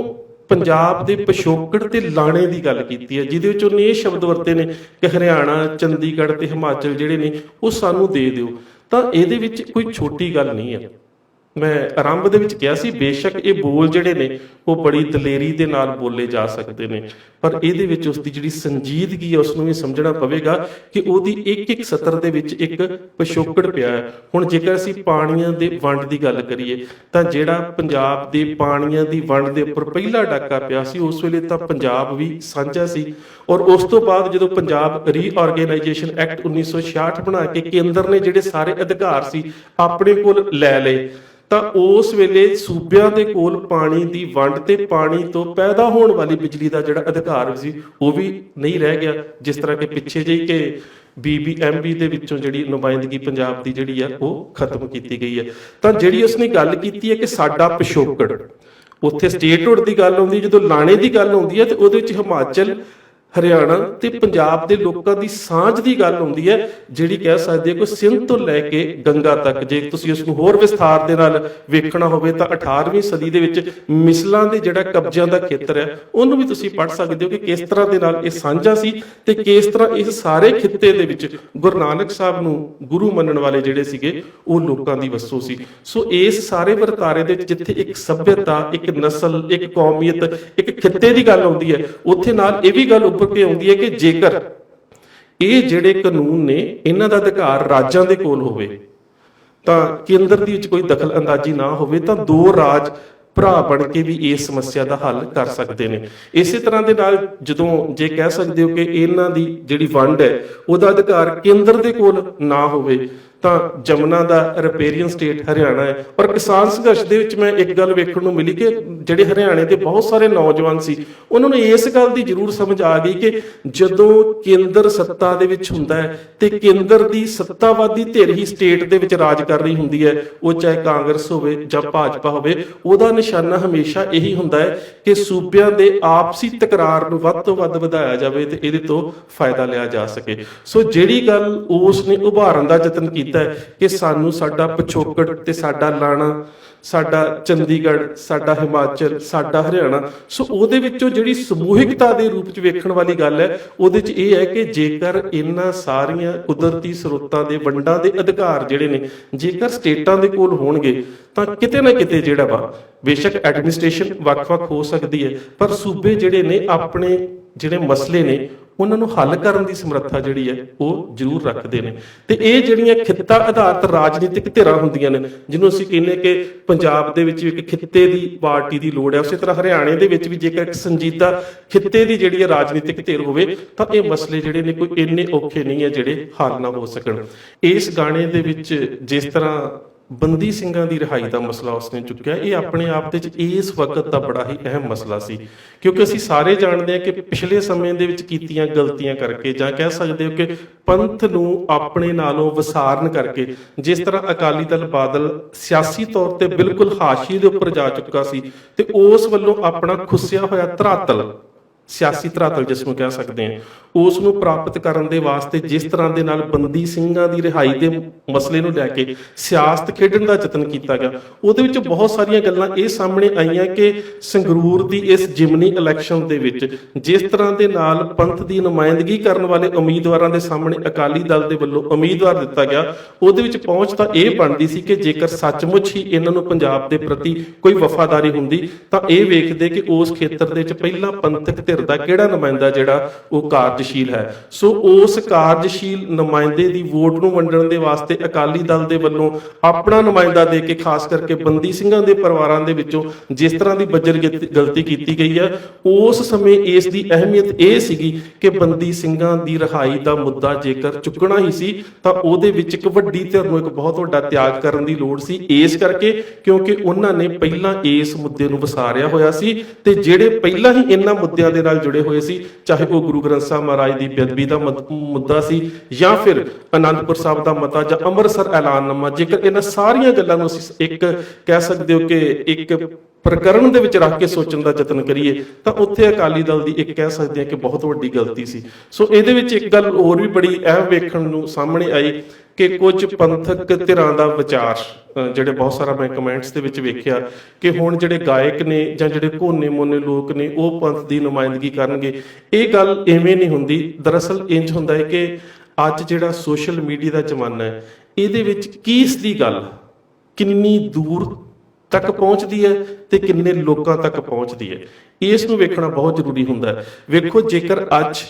ਪੰਜਾਬ ਦੇ ਪਿਛੋਕੜ ਤੇ ਲਾਣੇ ਦੀ ਗੱਲ ਕੀਤੀ ਹੈ, ਜਿਹਦੇ ਵਿੱਚ ਉਹਨੇ ਇਹ ਸ਼ਬਦ ਵਰਤੇ ਨੇ ਕਿ ਹਰਿਆਣਾ, ਚੰਡੀਗੜ੍ਹ ਤੇ ਹਿਮਾਚਲ ਜਿਹੜੇ ਨੇ ਉਹ ਸਾਨੂੰ ਦੇ ਦਿਓ। ਤਾਂ ਇਹਦੇ ਵਿੱਚ ਕੋਈ ਛੋਟੀ ਗੱਲ ਨਹੀਂ ਹੈ। ਮੈਂ ਆਰੰਭ ਦੇ ਵਿੱਚ ਕਿਹਾ ਸੀ ਬੇਸ਼ੱਕ ਇਹ ਬੋਲ ਜਿਹੜੇ ਨੇ ਉਹ ਬੜੀ ਦਲੇਰੀ ਦੇ ਨਾਲ ਬੋਲੇ ਜਾ ਸਕਦੇ ਨੇ, ਪਰ ਇਹਦੇ ਵਿੱਚ ਉਸ ਦੀ ਜਿਹੜੀ ਸੰਜੀਦਗੀ ਹੈ ਉਸ ਨੂੰ ਵੀ ਸਮਝਣਾ ਪਵੇਗਾ ਕਿ ਉਹਦੀ ਇੱਕ ਇੱਕ ਸਤਰ ਦੇ ਵਿੱਚ ਇੱਕ ਪਿਛੋਕੜ ਪਿਆ ਹੈ। ਹੁਣ ਜੇਕਰ ਅਸੀਂ ਪਾਣੀਆਂ ਦੇ ਵੰਡ ਦੀ ਗੱਲ ਕਰੀਏ ਤਾਂ ਜਿਹੜਾ ਪੰਜਾਬ ਦੇ ਪਾਣੀਆਂ ਦੀ ਵੰਡ ਦੇ ਉੱਪਰ ਪਹਿਲਾ ਡਾਕਾ ਪਿਆ ਸੀ, ਉਸ ਵੇਲੇ ਤਾਂ ਪੰਜਾਬ ਵੀ ਸਾਂਝਾ ਸੀ, ਔਰ ਉਸ ਤੋਂ ਬਾਅਦ ਜਦੋਂ ਪੰਜਾਬ ਰੀਆਰਗੇਨਾਈਜੇਸ਼ਨ ਐਕਟ 1966 ਬਣਾ ਕੇ ਕੇਂਦਰ ਨੇ ਜਿਹੜੇ ਸਾਰੇ ਅਧਿਕਾਰ ਸੀ ਆਪਣੇ ਕੋਲ ਲੈ ਲਏ, ਤਾਂ ਉਸ ਵੇਲੇ ਸੂਬਿਆਂ ਦੇ ਕੋਲ ਪਾਣੀ ਦੀ ਵੰਡ ਤੇ ਪਾਣੀ ਤੋਂ ਪੈਦਾ ਹੋਣ ਵਾਲੀ ਬਿਜਲੀ ਦਾ ਜਿਹੜਾ ਅਧਿਕਾਰ ਸੀ ਉਹ ਵੀ ਨਹੀਂ ਰਹਿ ਗਿਆ। ਜਿਸ ਤਰ੍ਹਾਂ ਕਿ ਪਿੱਛੇ ਜਿਹੀ ਕਿ BBMB ਦੇ ਵਿੱਚੋਂ ਜਿਹੜੀ ਨੁਮਾਇੰਦਗੀ ਪੰਜਾਬ ਦੀ ਜਿਹੜੀ ਆ ਉਹ ਖਤਮ ਕੀਤੀ ਗਈ ਹੈ। ਤਾਂ ਜਿਹੜੀ ਉਸਨੇ ਗੱਲ ਕੀਤੀ ਹੈ ਕਿ ਸਾਡਾ ਪਿਛੋਕੜ, ਉੱਥੇ ਸਟੇਟਹੁੱਡ ਦੀ ਗੱਲ ਆਉਂਦੀ, ਜਦੋਂ ਲਾਣੇ ਦੀ ਗੱਲ ਆਉਂਦੀ ਹੈ ਤੇ ਉਹਦੇ ਵਿੱਚ ਹਿਮਾਚਲ, ਹਰਿਆਣਾ ਤੇ ਪੰਜਾਬ ਦੇ ਲੋਕਾਂ ਦੀ ਸਾਂਝ ਦੀ ਗੱਲ ਹੁੰਦੀ ਹੈ, ਜਿਹੜੀ ਕਹਿ ਸਕਦੇ ਕੋਈ ਸਿੰਧ ਤੋਂ ਲੈ ਕੇ ਗੰਗਾ ਤੱਕ। ਜੇ ਤੁਸੀਂ ਉਸ ਨੂੰ ਹੋਰ ਵਿਸਥਾਰ ਦੇ ਨਾਲ ਵੇਖਣਾ ਹੋਵੇ ਤਾਂ 18ਵੀਂ ਸਦੀ ਦੇ ਵਿੱਚ ਮਿਸਲਾਂ ਦੇ ਜਿਹੜਾ ਕਬਜ਼ਿਆਂ ਦਾ ਖੇਤਰ ਹੈ ਉਹਨੂੰ ਵੀ ਤੁਸੀਂ ਪੜ੍ਹ ਸਕਦੇ ਹੋ ਕਿ ਕਿਸ ਤਰ੍ਹਾਂ ਦੇ ਨਾਲ ਇਹ ਸਾਂਝਾ ਸੀ ਤੇ ਕਿਸ ਤਰ੍ਹਾਂ ਇਸ ਸਾਰੇ ਖਿੱਤੇ ਦੇ ਵਿੱਚ ਗੁਰੂ ਨਾਨਕ ਸਾਹਿਬ ਨੂੰ ਗੁਰੂ ਮੰਨਣ ਵਾਲੇ ਜਿਹੜੇ ਸੀਗੇ ਉਹ ਲੋਕਾਂ ਦੀ ਵਸੋਂ ਸੀ। ਸੋ ਇਸ ਸਾਰੇ ਵਰਤਾਰੇ ਦੇ ਵਿੱਚ ਜਿੱਥੇ ਇੱਕ ਸੱਭਿਅਤਾ, ਇੱਕ ਨਸਲ, ਇੱਕ ਕੌਮੀਅਤ, ਇੱਕ ਖਿੱਤੇ ਦੀ ਗੱਲ ਆਉਂਦੀ ਹੈ, ਉੱਥੇ ਨਾਲ ਇਹ ਵੀ ਗੱਲ ਕੇ ਆਉਂਦੀ ਹੈ ਕਿ ਜੇਕਰ ਇਹ ਜਿਹੜੇ ਕਾਨੂੰਨ ਨੇ ਇਹਨਾਂ ਦਾ ਅਧਿਕਾਰ ਰਾਜਾਂ ਦੇ ਕੋਲ ਹੋਵੇ ਤਾਂ ਕੇਂਦਰ ਦੀ ਵਿੱਚ ਕੋਈ ਦਖਲ ਅੰਦਾਜ਼ੀ ਨਾ ਹੋਵੇ ਤਾਂ ਦੋ ਰਾਜ ਭਰਾ ਬਣ ਕੇ ਵੀ ਇਸ ਸਮੱਸਿਆ ਦਾ ਹੱਲ ਕਰ ਸਕਦੇ ਨੇ। ਇਸੇ ਤਰ੍ਹਾਂ ਦੇ ਨਾਲ ਜਦੋਂ ਜੇ ਕਹਿ ਸਕਦੇ ਹੋ ਕਿ ਇਹਨਾਂ ਦੀ ਜਿਹੜੀ ਵੰਡ ਹੈ ਉਹਦਾ ਅਧਿਕਾਰ ਕੇਂਦਰ ਦੇ ਕੋਲ ਨਾ ਹੋਵੇ ਤਾਂ ਜਮਨਾ ਦਾ ਰਿਪੇਰੀਅਨ ਸਟੇਟ ਹਰਿਆਣਾ ਹੈ। ਪਰ ਕਿਸਾਨ ਸੰਘਰਸ਼ ਦੇ ਵਿੱਚ ਮੈਂ ਇੱਕ ਗੱਲ ਵੇਖਣ ਨੂੰ ਮਿਲੀ ਕਿ ਜਿਹੜੇ ਹਰਿਆਣੇ ਦੇ ਬਹੁਤ ਸਾਰੇ ਨੌਜਵਾਨ ਸੀ ਉਹਨਾਂ ਨੂੰ ਇਸ ਗੱਲ ਦੀ ਜ਼ਰੂਰ ਸਮਝ ਆ ਗਈ ਕਿ ਜਦੋਂ ਕੇਂਦਰ ਸੱਤਾ ਦੇ ਵਿੱਚ ਹੁੰਦਾ ਹੈ ਤੇ ਕੇਂਦਰ ਦੀ ਸੱਤਾਵਾਦੀ ਧਿਰ ਹੀ ਸਟੇਟ ਦੇ ਵਿੱਚ ਰਾਜ ਕਰ ਰਹੀ ਹੁੰਦੀ ਹੈ, ਉਹ ਚਾਹੇ ਕਾਂਗਰਸ ਹੋਵੇ ਜਾਂ ਭਾਜਪਾ ਹੋਵੇ, ਉਹਦਾ ਨਿਸ਼ਾਨਾ ਹਮੇਸ਼ਾ ਇਹੀ ਹੁੰਦਾ ਹੈ ਕਿ ਸੂਬਿਆਂ ਦੇ ਆਪਸੀ ਤਕਰਾਰ ਨੂੰ ਵੱਧ ਤੋਂ ਵੱਧ ਵਧਾਇਆ ਜਾਵੇ ਤੇ ਇਹਦੇ ਤੋਂ ਫਾਇਦਾ ਲਿਆ ਜਾ ਸਕੇ। ਸੋ ਜਿਹੜੀ ਗੱਲ ਉਸ ਨੇ ਉਭਾਰਨ ਦਾ ਯਤਨ ਕੀਤਾ ਕਿ ਸਾਨੂੰ ਸਾਡਾ ਪਿਛੋਕੜ ਤੇ ਸਾਡਾ ਲਾਣਾ, ਸਾਡਾ ਚੰਡੀਗੜ੍ਹ, ਸਾਡਾ ਹਿਮਾਚਲ, ਸਾਡਾ ਹਰਿਆਣਾ, ਸੋ ਉਹਦੇ ਵਿੱਚੋਂ ਜਿਹੜੀ ਸਮੂਹਿਕਤਾ ਦੇ ਰੂਪ ਚ ਵੇਖਣ ਵਾਲੀ ਗੱਲ ਹੈ ਉਹਦੇ ਚ ਇਹ ਹੈ ਕਿ ਜੇਕਰ ਇਹਨਾਂ ਸਾਰੀਆਂ ਕੁਦਰਤੀ ਸਰੋਤਾਂ ਦੇ ਵੰਡਾਂ ਦੇ ਅਧਿਕਾਰ ਜਿਹੜੇ ਨੇ ਜੇਕਰ ਸਟੇਟਾਂ ਦੇ ਕੋਲ ਹੋਣਗੇ ਤਾਂ ਕਿਤੇ ਨਾ ਕਿਤੇ ਜਿਹੜਾ ਵਾ ਬੇਸ਼ੱਕ ਐਡਮਿਨਿਸਟ੍ਰੇਸ਼ਨ ਵੱਖ-ਵੱਖ ਹੋ ਸਕਦੀ ਹੈ, ਪਰ ਸੂਬੇ ਜਿਹੜੇ ਨੇ ਆਪਣੇ ਜਿਹੜੇ ਮਸਲੇ ਨੇ ਉਹਨਾਂ ਨੂੰ ਹੱਲ ਕਰਨ ਦੀ ਸਮਰੱਥਾ ਜਿਹੜੀ ਹੈ ਉਹ ਜ਼ਰੂਰ ਰੱਖਦੇ ਨੇ। ਤੇ ਇਹ ਜਿਹੜੀਆਂ ਖਿੱਤਾ ਆਧਾਰਿਤ ਰਾਜਨੀਤਿਕ ਧਿਰਾਂ ਹੁੰਦੀਆਂ ਨੇ, ਜਿਹਨੂੰ ਅਸੀਂ ਕਹਿੰਦੇ ਕਿ ਪੰਜਾਬ ਦੇ ਵਿੱਚ ਇੱਕ ਖਿੱਤੇ ਦੀ ਪਾਰਟੀ ਦੀ ਲੋੜ ਹੈ, ਉਸੇ ਤਰ੍ਹਾਂ ਹਰਿਆਣੇ ਦੇ ਵਿੱਚ ਵੀ ਜੇਕਰ ਇੱਕ ਸੰਜੀਦਾ ਖਿੱਤੇ ਦੀ ਜਿਹੜੀ ਹੈ ਰਾਜਨੀਤਿਕ ਧਿਰ ਹੋਵੇ ਤਾਂ ਇਹ ਮਸਲੇ ਜਿਹੜੇ ਨੇ ਕੋਈ ਇੰਨੇ ਔਖੇ ਨਹੀਂ ਹੈ ਜਿਹੜੇ ਹੱਲ ਨਾ ਹੋ ਸਕਣ। ਇਸ ਗਾਣੇ ਦੇ ਵਿੱਚ ਜਿਸ ਤਰ੍ਹਾਂ ਬੰਦੀ ਸਿੰਘਾਂ ਦੀ ਰਿਹਾਈ ਦਾ ਮਸਲਾ ਉਸਨੇ ਚੁੱਕਿਆ, ਇਹ ਆਪਣੇ ਆਪ ਦੇ ਵਿੱਚ ਇਸ ਵਕਤ ਦਾ ਬੜਾ ਹੀ ਅਹਿਮ ਮਸਲਾ ਸੀ, ਕਿਉਂਕਿ ਅਸੀਂ ਸਾਰੇ ਜਾਣਦੇ ਹਾਂ ਕਿ ਪਿਛਲੇ ਸਮੇਂ ਦੇ ਵਿੱਚ ਕੀਤੀਆਂ ਗਲਤੀਆਂ ਕਰਕੇ ਜਾਂ ਕਹਿ ਸਕਦੇ ਹੋ ਕਿ ਪੰਥ ਨੂੰ ਆਪਣੇ ਨਾਲੋਂ ਵਸਾਰਨ ਕਰਕੇ, ਜਿਸ ਤਰ੍ਹਾਂ ਅਕਾਲੀ ਦਲ ਬਾਦਲ ਸਿਆਸੀ ਤੌਰ ਤੇ ਬਿਲਕੁਲ ਹਾਸ਼ੀਏ ਦੇ ਉੱਪਰ ਜਾ ਚੁੱਕਾ ਸੀ ਤੇ ਉਸ ਵੱਲੋਂ ਆਪਣਾ ਖੁੱਸਿਆ ਹੋਇਆ ਧਰਾਤਲ, ਸਿਆਸੀ ਧਰਾਤਲ ਜਿਸ ਨੂੰ ਕਹਿ ਸਕਦੇ ਹਾਂ, ਉਸ ਨੂੰ ਪ੍ਰਾਪਤ ਕਰਨ ਦੇ ਵਾਸਤੇ ਜਿਸ ਤਰ੍ਹਾਂ ਦੇ ਨਾਲ ਬੰਦੀ ਸਿੰਘਾਂ ਦੀ ਰਿਹਾਈ ਦੇ ਮਸਲੇ ਨੂੰ ਲੈ ਕੇ ਸਿਆਸਤ ਖੇਡਣ ਦਾ ਯਤਨ ਕੀਤਾ ਗਿਆ, ਉਹਦੇ ਵਿੱਚ ਬਹੁਤ ਸਾਰੀਆਂ ਗੱਲਾਂ ਇਹ ਸਾਹਮਣੇ ਆਈਆਂ ਕਿ ਸੰਗਰੂਰ ਦੀ ਇਸ ਜਿਮਨੀ ਇਲੈਕਸ਼ਨ ਦੇ ਵਿੱਚ ਜਿਸ ਤਰ੍ਹਾਂ ਦੇ ਨਾਲ ਪੰਥ ਦੀ ਨੁਮਾਇੰਦਗੀ ਕਰਨ ਵਾਲੇ ਉਮੀਦਵਾਰਾਂ ਦੇ ਸਾਹਮਣੇ ਅਕਾਲੀ ਦਲ ਦੇ ਵੱਲੋਂ ਉਮੀਦਵਾਰ ਦਿੱਤਾ ਗਿਆ, ਉਹਦੇ ਵਿੱਚ ਪਹੁੰਚ ਤਾਂ ਇਹ ਬਣਦੀ ਸੀ ਕਿ ਜੇਕਰ ਸੱਚਮੁੱਚ ਹੀ ਇਹਨਾਂ ਨੂੰ ਪੰਜਾਬ ਦੇ ਪ੍ਰਤੀ ਕੋਈ ਵਫਾਦਾਰੀ ਹੁੰਦੀ ਤਾਂ ਇਹ ਵੇਖਦੇ ਕਿ ਉਸ ਖੇਤਰ ਦੇ ਵਿੱਚ ਪਹਿਲਾਂ ਪੰਥਕ ਧਿਰ ਦਾ ਕਿਹੜਾ ਨੁਮਾਇੰਦਾ ਜਿਹੜਾ ਉਹ ਕਾਰਜਸ਼ੀਲ ਹੈ। ਸੋ ਉਸ ਕਾਰਜਸ਼ੀਲ ਨੁਮਾਇੰਦੇ ਦੀ ਵੋਟ ਨੂੰ ਵੰਡਣ ਦੇ ਵਾਸਤੇ ਅਕਾਲੀ ਦਲ ਦੇ ਵੱਲੋਂ ਆਪਣਾ ਨੁਮਾਇੰਦਾ ਦੇ ਕੇ ਖਾਸ ਕਰਕੇ ਬੰਦੀ ਸਿੰਘਾਂ ਦੇ ਪਰਿਵਾਰਾਂ ਦੇ ਵਿੱਚੋਂ ਜਿਸ ਤਰ੍ਹਾਂ ਦੀ ਬੱਜਰ ਗਲਤੀ ਕੀਤੀ ਗਈ ਹੈ, ਉਸ ਸਮੇਂ ਇਸ ਦੀ ਅਹਿਮੀਅਤ ਇਹ ਸੀਗੀ ਕਿ ਬੰਦੀ ਸਿੰਘਾਂ ਦੀ ਰਿਹਾਈ ਦਾ ਮੁੱਦਾ ਜੇਕਰ ਚੁੱਕਣਾ ਹੀ ਸੀ ਤਾਂ ਉਹਦੇ ਵਿੱਚ ਇੱਕ ਵੱਡੀ ਧਿਰ ਨੂੰ ਇੱਕ ਬਹੁਤ ਵੱਡਾ ਤਿਆਗ ਕਰਨ ਦੀ ਲੋੜ ਸੀ, ਇਸ ਕਰਕੇ ਕਿਉਂਕਿ ਉਹਨਾਂ ਨੇ ਪਹਿਲਾਂ ਇਸ ਮੁੱਦੇ ਨੂੰ ਵਸਾਰਿਆ ਹੋਇਆ ਸੀ ਤੇ ਜਿਹੜੇ ਪਹਿਲਾਂ ਹੀ ਇਹਨਾਂ ਮੁੱਦਿਆਂ ਦੇ ਨਾਲ ਜੁੜੇ ਹੋਏ ਸੀ, ਚਾਹੇ ਉਹ ਗੁਰੂ ਗ੍ਰੰਥ ਸਾਹਿਬ ਮਹਾਰਾਜ ਦੀ ਬੇਅਦਬੀ ਦਾ ਮੁੱਦਾ ਸੀ ਜਾਂ ਫਿਰ ਅਨੰਦਪੁਰ ਸਾਹਿਬ ਦਾ ਮਤਾ ਜਾਂ ਅੰਮ੍ਰਿਤਸਰ ਐਲਾਨਨਾਮਾ, ਜੇਕਰ ਇਹਨਾਂ ਸਾਰੀਆਂ ਗੱਲਾਂ ਨੂੰ ਅਸੀਂ ਇੱਕ ਕਹਿ ਸਕਦੇ ਹੋ ਕਿ ਇੱਕ ਪ੍ਰਕਰਣ ਦੇ ਵਿੱਚ ਰੱਖ ਕੇ ਸੋਚਣ ਦਾ ਯਤਨ ਕਰੀਏ ਤਾਂ ਉੱਥੇ ਅਕਾਲੀ ਦਲ ਦੀ ਇੱਕ ਕਹਿ ਸਕਦੇ ਹਾਂ ਕਿ ਬਹੁਤ ਵੱਡੀ ਗਲਤੀ ਸੀ। ਸੋ ਇਹਦੇ ਵਿੱਚ ਇੱਕ ਗੱਲ ਹੋਰ ਵੀ ਬੜੀ ਅਹਿਮ ਵੇਖਣ ਨੂੰ ਸਾਹਮਣੇ ਆਈ ਕਿ ਕੁਝ ਪੰਥਕ ਧਿਰਾਂ ਦਾ ਵਿਚਾਰ ਜਿਹੜੇ ਬਹੁਤ ਸਾਰਾ ਮੈਂ ਕਮੈਂਟਸ ਦੇ ਵਿੱਚ ਵੇਖਿਆ ਕਿ ਹੁਣ ਜਿਹੜੇ ਗਾਇਕ ਨੇ ਜਾਂ ਜਿਹੜੇ ਕੋਨੇ ਮੋਨੇ ਲੋਕ ਨੇ ਉਹ ਪੰਥ ਦੀ ਨੁਮਾਇੰਦਗੀ ਕਰਨਗੇ। ਇਹ ਗੱਲ ਐਵੇਂ ਨਹੀਂ ਹੁੰਦੀ। ਦਰਅਸਲ ਇੰਜ ਹੁੰਦਾ ਹੈ ਕਿ ਅੱਜ ਜਿਹੜਾ ਸੋਸ਼ਲ ਮੀਡੀਆ ਦਾ ਜ਼ਮਾਨਾ ਹੈ, ਇਹਦੇ ਵਿੱਚ ਕਿਸ ਦੀ ਗੱਲ ਕਿੰਨੀ ਦੂਰ ਤੱਕ ਪਹੁੰਚਦੀ ਹੈ ਤੇ ਕਿੰਨੇ ਲੋਕਾਂ ਤੱਕ ਪਹੁੰਚਦੀ ਹੈ, ਇਸ ਨੂੰ ਵੇਖਣਾ ਬਹੁਤ ਜ਼ਰੂਰੀ ਹੁੰਦਾ ਹੈ। ਵੇਖੋ, ਜੇਕਰ ਅੱਜ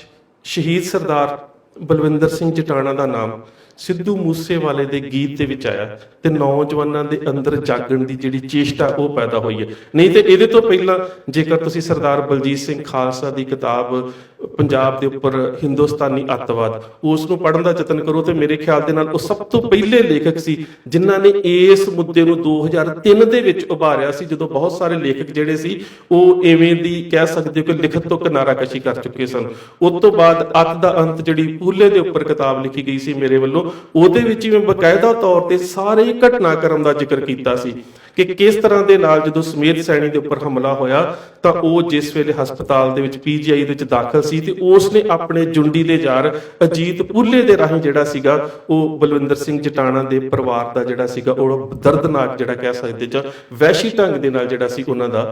ਸ਼ਹੀਦ ਸਰਦਾਰ ਬਲਵਿੰਦਰ ਸਿੰਘ ਜਟਾਣਾ ਦਾ ਨਾਮ ਸਿੱਧੂ ਮੂਸੇਵਾਲੇ ਦੇ ਗੀਤ ਦੇ ਵਿੱਚ ਆਇਆ ਤੇ ਨੌਜਵਾਨਾਂ ਦੇ ਅੰਦਰ ਜਾਗਣ ਦੀ ਜਿਹੜੀ ਚੇਸ਼ਟਾ ਉਹ ਪੈਦਾ ਹੋਈ ਹੈ। ਨਹੀਂ ਤੇ ਇਹਦੇ ਤੋਂ ਪਹਿਲਾਂ ਜੇਕਰ ਤੁਸੀਂ ਸਰਦਾਰ ਬਲਜੀਤ ਸਿੰਘ ਖਾਲਸਾ ਦੀ ਕਿਤਾਬ ਪੰਜਾਬ ਦੇ ਉੱਪਰ ਹਿੰਦੁਸਤਾਨੀ ਅੱਤਵਾਦ ਉਸ ਨੂੰ ਪੜ੍ਹਨ ਦਾ ਯਤਨ ਕਰੋ ਤੇ ਮੇਰੇ ਖਿਆਲ ਦੇ ਨਾਲ ਉਹ ਸਭ ਤੋਂ ਪਹਿਲੇ ਲੇਖਕ ਸੀ ਜਿਨ੍ਹਾਂ ਨੇ ਇਸ ਮੁੱਦੇ ਨੂੰ 2003 ਦੇ ਵਿੱਚ ਉਭਾਰਿਆ ਸੀ, ਜਦੋਂ ਬਹੁਤ ਸਾਰੇ ਲੇਖਕ ਜਿਹੜੇ ਸੀ ਉਹ ਐਵੇਂ ਦੀ ਕਹਿ ਸਕਦੇ ਹੋ ਕਿ ਲਿਖਤ ਤੋਂ ਕਿਨਾਰਾਕਸ਼ੀ ਕਰ ਚੁੱਕੇ ਸਨ। ਉਸ ਤੋਂ ਬਾਅਦ ਅੱਤ ਦਾ ਅੰਤ ਜਿਹੜੀ ਪੂਲੇ ਦੇ ਉੱਪਰ ਕਿਤਾਬ ਲਿਖੀ ਗਈ ਸੀ ਮੇਰੇ ਵੱਲੋਂ, ਉਹਦੇ ਵਿੱਚ ਮੈਂ ਬਕਾਇਦਾ ਤੌਰ ਤੇ ਸਾਰੇ ਘਟਨਾਕ੍ਰਮ ਦਾ ਜ਼ਿਕਰ ਕੀਤਾ ਸੀ ਕਿ ਕਿਸ ਤਰ੍ਹਾਂ ਦੇ ਨਾਲ ਜਦੋਂ ਸਮੀਰ ਸੈਣੀ ਦੇ ਉੱਪਰ ਹਮਲਾ ਹੋਇਆ ਤਾਂ ਉਹ ਜਿਸ ਵੇਲੇ ਹਸਪਤਾਲ ਦੇ ਵਿੱਚ ਪੀਜੀਆਈ ਦੇ ਵਿੱਚ ਦਾਖਲ ਸੀ ਤੇ ਉਸ ਨੇ ਆਪਣੇ ਜੁੰਡੀ ਦੇ ਯਾਰ ਅਜੀਤ ਪੂਲੇ ਦੇ ਰਾਹੀਂ ਜਿਹੜਾ ਸੀਗਾ ਉਹ ਬਲਵਿੰਦਰ ਸਿੰਘ ਜਟਾਣਾ ਦੇ ਪਰਿਵਾਰ ਦਾ ਜਿਹੜਾ ਸੀਗਾ ਉਹ ਦਰਦਨਾਕ ਜਿਹੜਾ ਕਹਿ ਸਕਦੇ ਜਾਂ ਵਹਿਸ਼ੀ ਢੰਗ ਦੇ ਨਾਲ ਜਿਹੜਾ ਸੀ ਉਹਨਾਂ ਦਾ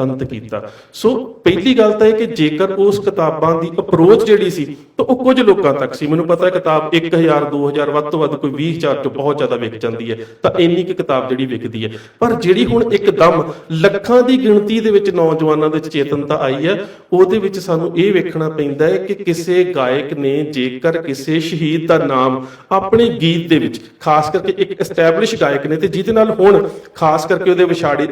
ਅੰਤ ਕੀਤਾ। ਸੋ ਪਹਿਲੀ ਗੱਲ ਤਾਂ ਇਹ ਕਿ ਜੇਕਰ ਉਸ ਕਿਤਾਬਾਂ ਦੀ ਅਪਰੋਚ ਜਿਹੜੀ ਸੀ ਤਾਂ ਉਹ ਕੁਝ ਲੋਕਾਂ ਤੱਕ ਸੀ। ਮੈਨੂੰ ਪਤਾ ਹੈ ਕਿਤਾਬ 1000 2000 ਵੱਧ ਤੋਂ ਵੱਧ ਕੋਈ 20000 ਤੋਂ ਬਹੁਤ ਜ਼ਿਆਦਾ ਵਿਕ ਜਾਂਦੀ ਹੈ, ਤਾਂ ਇੰਨੀ ਕਿ ਕਿਤਾਬ ਜਿਹੜੀ ਵਿਕਦੀ ਹੈ। ਪਰ ਜਿਹੜੀ ਹੁਣ ਇੱਕਦਮ ਲੱਖਾਂ ਦੀ ਗਿਣਤੀ ਦੇ ਵਿੱਚ ਨੌਜਵਾਨਾਂ ਦੇ ਵਿੱਚ ਚੇਤਨਤਾ ਆਈ ਹੈ, ਉਹਦੇ ਵਿੱਚ ਸਾਨੂੰ ਇਹ ਵੇਖਣਾ ਪੈਂਦਾ ਹੈ ਕਿ ਕਿਸੇ ਗਾਇਕ ਨੇ ਜੇਕਰ ਕਿਸੇ ਸ਼ਹੀਦ ਦਾ ਨਾਮ ਆਪਣੇ ਗੀਤ ਦੇ ਵਿੱਚ, ਖਾਸ ਕਰਕੇ ਇੱਕ ਐਸਟੈਬਲਿਸ਼ ਗਾਇਕ ਨੇ ਤੇ ਜਿਹਦੇ ਨਾਲ ਹੁਣ ਖਾਸ ਕਰਕੇ ਉਹਦੇ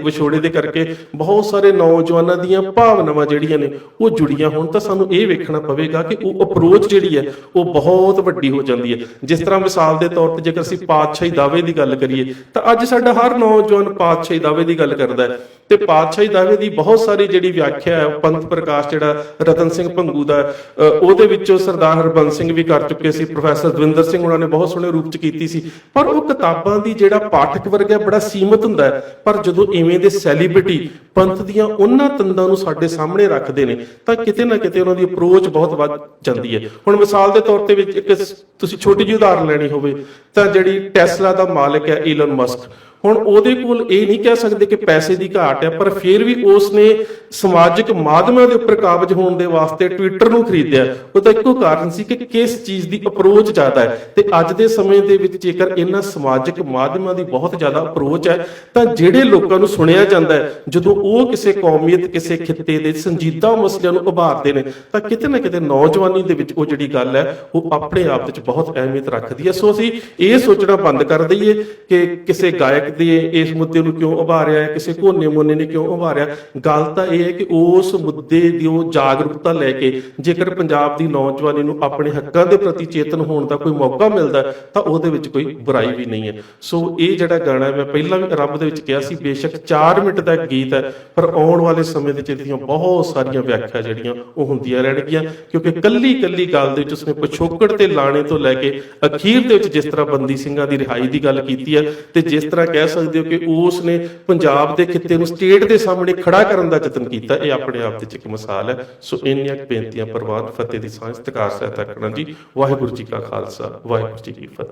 ਵਿਛੋੜੇ ਦੇ ਕਰਕੇ ਬਹੁਤ ਸਾਰੇ ਨੌਜਵਾਨਾਂ ਦੀਆਂ ਭਾਵਨਾਵਾਂ ਜਿਹੜੀਆਂ ਨੇ ਉਹ ਜੁੜੀਆਂ ਹੋਣ, ਤਾਂ ਸਾਨੂੰ ਇਹ ਵੇਖਣਾ ਪਵੇਗਾ ਕਿ ਉਹ ਅਪਰੋਚ ਜਿਹੜੀ ਹੈ ਉਹ ਬਹੁਤ ਵੱਡੀ ਹੋ ਜਾਂਦੀ ਹੈ। ਜਿਸ ਤਰ੍ਹਾਂ ਮਿਸਾਲ ਦੇ ਤੌਰ ਤੇ ਜੇਕਰ ਅਸੀਂ ਪਾਤਸ਼ਾਹੀ ਦਾਅਵੇ ਦੀ ਗੱਲ ਕਰੀਏ ਤਾਂ ਅੱਜ ਸਾਡਾ ਹਰ ਨੌਜਵਾਨ ਪਾਤਸ਼ਾਹੀ ਦਾਅਵੇ ਦੀ ਗੱਲ ਕਰਦਾ ਹੈ ਤੇ ਪਾਤਸ਼ਾਹੀ ਦਾਅਵੇ ਦੀ ਬਹੁਤ ਸਾਰੀ ਜਿਹੜੀ ਵਿਆਖਿਆ ਹੈ ਪੰਥ ਪ੍ਰਕਾਸ਼ ਜਿਹੜਾ ਰਤਨ ਸਿੰਘ ਭੰਗੂ ਦਾ ਉਹਦੇ ਵਿੱਚੋਂ ਸਰਦਾਰ ਹਰਬੰਸ ਸਿੰਘ ਵੀ ਕਰ ਚੁੱਕੇ ਸੀ, ਪ੍ਰੋਫੈਸਰ ਦਵਿੰਦਰ ਸਿੰਘ ਉਹਨਾਂ ਨੇ ਬਹੁਤ ਸੋਹਣੇ ਰੂਪ ਚ ਕੀਤੀ ਸੀ। ਪਰ ਉਹ ਕਿਤਾਬਾਂ ਦੀ ਜਿਹੜਾ ਪਾਠਕ ਵਰਗ ਹੈ ਬੜਾ ਸੀਮਤ ਹੁੰਦਾ ਹੈ। ਪਰ ਜਦੋਂ ਇਵੇਂ ਦੇ ਸੈਲੀਬ੍ਰਿਟੀ ਪੰਥ ਦੀਆਂ ਉਹਨਾਂ ਤੰਦਾਂ ਨੂੰ ਸਾਡੇ ਸਾਹਮਣੇ ਰੱਖਦੇ ਨੇ ਤਾਂ ਕਿਤੇ ਨਾ ਕਿਤੇ ਉਹਨਾਂ ਦੀ ਅਪਰੋਚ ਬਹੁਤ ਵੱਧ ਜਾਂਦੀ ਹੈ। ਹੁਣ ਮਿਸਾਲ ਦੇ ਤੌਰ ਤੇ ਵਿੱਚ ਇੱਕ ਤੁਸੀਂ ਛੋਟੀ ਜਿਹੀ ਉਦਾਹਰਨ ਲੈਣੀ ਹੋਵੇ ਤਾਂ ਜਿਹੜੀ ਟੈਸਲਾ ਦਾ ਮਾਲਕ ਹੈ ਈਲਨ ਮਸਕ, ਹੁਣ ਉਹਦੇ ਕੋਲ ਇਹ ਨਹੀਂ ਕਹਿ ਸਕਦੇ ਕਿ ਪੈਸੇ ਦੀ ਘਾਟ ਹੈ, ਪਰ ਫਿਰ ਵੀ ਉਸ ਨੇ ਸਮਾਜਿਕ ਮਾਧਿਅਮਾਂ ਦੇ ਉੱਪਰ ਕਾਬਜ ਹੋਣ ਦੇ ਵਾਸਤੇ ਟਵਿੱਟਰ ਨੂੰ ਖਰੀਦਿਆ। ਉਹਦਾ ਇੱਕੋ ਕਾਰਨ ਸੀ ਕਿ ਕਿਸ ਚੀਜ਼ ਦੀ ਅਪਰੋਚ ਜ਼ਿਆਦਾ ਹੈ। ਤੇ ਅੱਜ ਦੇ ਸਮੇਂ ਦੇ ਵਿੱਚ ਜੇਕਰ ਇਹਨਾਂ ਸਮਾਜਿਕ ਮਾਧਿਅਮਾਂ ਦੀ ਬਹੁਤ ਜ਼ਿਆਦਾ ਅਪਰੋਚ ਹੈ ਤਾਂ ਜਿਹੜੇ ਲੋਕਾਂ ਨੂੰ ਸੁਣਿਆ ਜਾਂਦਾ ਹੈ ਜਦੋਂ ਉਹ ਕਿਸੇ ਕੌਮੀਅਤ ਕਿਸੇ ਖਿੱਤੇ ਦੇ ਸੰਜੀਦਾ ਮਸਲਿਆਂ ਨੂੰ ਉਭਾਰਦੇ ਨੇ ਤਾਂ ਕਿਤੇ ਨਾ ਕਿਤੇ ਨੌਜਵਾਨੀ ਦੇ ਵਿੱਚ ਉਹ ਜਿਹੜੀ ਗੱਲ ਹੈ ਉਹ ਆਪਣੇ ਆਪ ਵਿੱਚ ਬਹੁਤ ਅਹਿਮੀਅਤ ਰੱਖਦੀ ਹੈ। ਸੋ ਅਸੀਂ ਇਹ ਸੋਚਣਾ ਬੰਦ ਕਰ ਦਈਏ ਕਿ ਕਿਸੇ ਗਾਇਕ ਦੇ ਇਸ ਮੁੱਦੇ ਨੂੰ ਕਿਉਂ ਉਭਾਰਿਆ ਹੈ, ਕਿਸੇ ਕੋਨੇ ਮੋਨੇ ਨੇ ਕਿਉਂ ਉਭਾਰਿਆ। ਗੱਲ ਤਾਂ ਇਹ ਹੈ ਕਿ ਉਸ ਮੁੱਦੇ ਦੀ ਉਹ ਜਾਗਰੂਕਤਾ ਲੈ ਕੇ ਜੇਕਰ ਪੰਜਾਬ ਦੀ ਨੌਜਵਾਨੀ ਨੂੰ ਆਪਣੇ ਹੱਕਾਂ ਦੇ ਪ੍ਰਤੀ ਚੇਤਨ ਹੋਣ ਦਾ ਕੋਈ ਮੌਕਾ ਮਿਲਦਾ ਤਾਂ ਉਹਦੇ ਵਿੱਚ ਕੋਈ ਬੁਰਾਈ ਵੀ ਨਹੀਂ ਹੈ। ਸੋ ਇਹ ਜਿਹੜਾ ਗਾਣਾ ਮੈਂ ਪਹਿਲਾਂ ਵੀ ਆਰੰਭ ਦੇ ਵਿੱਚ ਕਿਹਾ ਸੀ, ਬੇਸ਼ੱਕ 4 ਮਿੰਟ ਦਾ ਗੀਤ ਹੈ ਪਰ ਆਉਣ ਵਾਲੇ ਸਮੇਂ ਦੇ ਵਿੱਚ ਇਹਦੀਆਂ ਬਹੁਤ ਸਾਰੀਆਂ ਵਿਆਖਿਆ ਜਿਹੜੀਆਂ ਉਹ ਹੁੰਦੀਆਂ ਰਹਿਣਗੀਆਂ, ਕਿਉਂਕਿ ਕੱਲੀ ਕੱਲੀ ਗੱਲ ਦੇ ਵਿੱਚ ਉਸਨੇ ਪਿਛੋਕੜ ਤੇ ਲਾਣੇ ਤੋਂ ਲੈ ਕੇ ਅਖੀਰ ਦੇ ਵਿੱਚ ਜਿਸ ਤਰ੍ਹਾਂ ਬੰਦੀ ਸਿੰਘਾਂ ਦੀ ਰਿਹਾਈ ਦੀ ਗੱਲ ਕੀਤੀ ਹੈ ਤੇ ਜਿਸ ਤਰ੍ਹਾਂ ਕਹਿ ਸਕਦੇ ਹੋ ਕਿ ਉਸ ਨੇ ਪੰਜਾਬ ਦੇ ਖਿੱਤੇ ਨੂੰ ਸਟੇਟ ਦੇ ਸਾਹਮਣੇ ਖੜਾ ਕਰਨ ਦਾ ਯਤਨ ਕੀਤਾ, ਇਹ ਆਪਣੇ ਆਪ ਵਿੱਚ ਇੱਕ ਮਿਸਾਲ ਹੈ। ਸੋ ਇੰਨੀਆਂ ਬੇਨਤੀਆਂ ਪ੍ਰਵਾਨ ਫਤਿਹ ਦੀ ਸਾਂਝ ਸਤਿਕਾਰ ਸਹਿਤ ਰੱਖਣਾ ਜੀ। ਵਾਹਿਗੁਰੂ ਜੀ ਕਾ ਖਾਲਸਾ, ਵਾਹਿਗੁਰੂ ਜੀ ਕੀ ਫਤਿਹ।